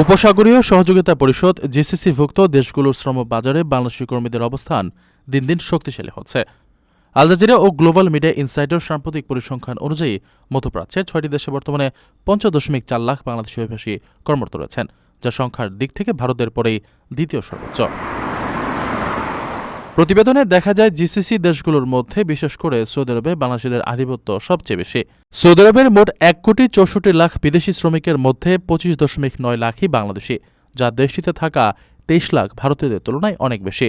উপসাগরীয় সহযোগিতা পরিষদ জিসিসিভুক্ত দেশগুলোর শ্রম বাজারে বাংলাদেশি কর্মীদের অবস্থান দিন দিন শক্তিশালী হচ্ছে। আল জাজিরা ও গ্লোবাল মিডিয়া ইনসাইডার সাম্প্রতিক পরিসংখ্যান অনুযায়ী মধ্যপ্রাচ্যের ৬টি দেশে বর্তমানে ৫০.৪ লাখ বাংলাদেশি অভিবাসী কর্মরত রয়েছেন, যা সংখ্যার দিক থেকে ভারতের পরেই দ্বিতীয় সর্বোচ্চ। প্রতিবেদনে দেখা যায় জিসিসি দেশগুলোর মধ্যে বিশেষ করে সৌদি আরবে বাংলাদেশিদের আধিপত্য সবচেয়ে বেশি। সৌদি আরবের মোট ১,৬৪,০০,০০০ বিদেশি শ্রমিকের মধ্যে ২৫.৯ লাখই বাংলাদেশি, যা দেশটিতে থাকা ২৩ লাখ ভারতীয়দের তুলনায় অনেক বেশি।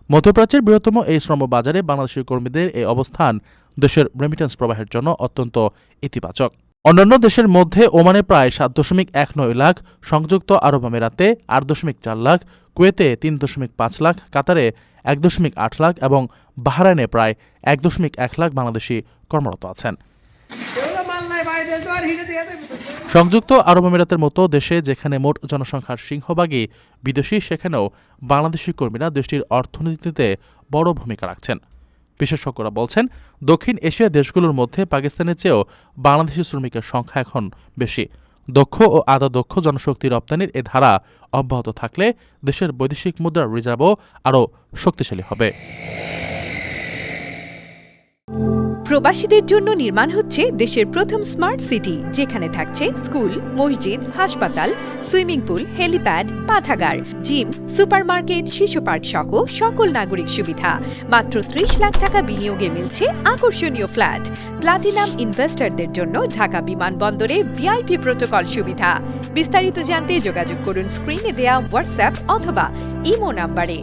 মধ্যপ্রাচ্যের বৃহত্তম এই শ্রমবাজারে বাংলাদেশি কর্মীদের এই অবস্থান দেশের রেমিটেন্স প্রবাহের জন্য অত্যন্ত ইতিবাচক। অন্যান্য দেশের মধ্যে ওমানে প্রায় ৭.১৯ লাখ, সংযুক্ত আরব আমিরাতে ৮.৪ লাখ, কুয়েতে ৩.৫ লাখ, কাতারে ১.৮ লাখ এবং বাহরাইনে প্রায় ১.১ লাখ বাংলাদেশি কর্মরত আছেন। সংযুক্ত আরব আমিরাতের মতো দেশে যেখানে মোট জনসংখ্যার সিংহভাগই বিদেশি, সেখানেও বাংলাদেশি কর্মীরা দেশটির অর্থনীতিতে বড় ভূমিকা রাখছেন। বিশেষজ্ঞরা বলছেন, দক্ষিণ এশিয়া দেশগুলোর মধ্যে পাকিস্তানের চেয়েও বাংলাদেশি শ্রমিকের সংখ্যা এখন বেশি। দক্ষ ও আধা দক্ষ জনশক্তি রপ্তানির এ ধারা অব্যাহত থাকলে দেশের বৈদেশিক মুদ্রার রিজার্ভও আরও শক্তিশালী হবে। প্রবাসীদের জন্য নির্মাণ হচ্ছে দেশের প্রথম স্মার্ট সিটি, যেখানে থাকছে স্কুল, মসজিদ, হাসপাতাল, সুইমিং পুল, হেলিপ্যাড, পাঠাগার, জিম, সুপারমার্কেট, শিশু পার্ক সহ সকল নাগরিক সুবিধা। মাত্র ৩০ লাখ টাকা বিনিয়োগে মিলছে আকর্ষণীয় ফ্ল্যাট। প্লাটিনাম ইনভেস্টরদের জন্য ঢাকা বিমানবন্দরে ভিআইপি প্রোটোকল সুবিধা। বিস্তারিত জানতে যোগাযোগ করুন স্ক্রিনে দেয়া হোয়াটসঅ্যাপ অথবা ইমো নাম্বারে।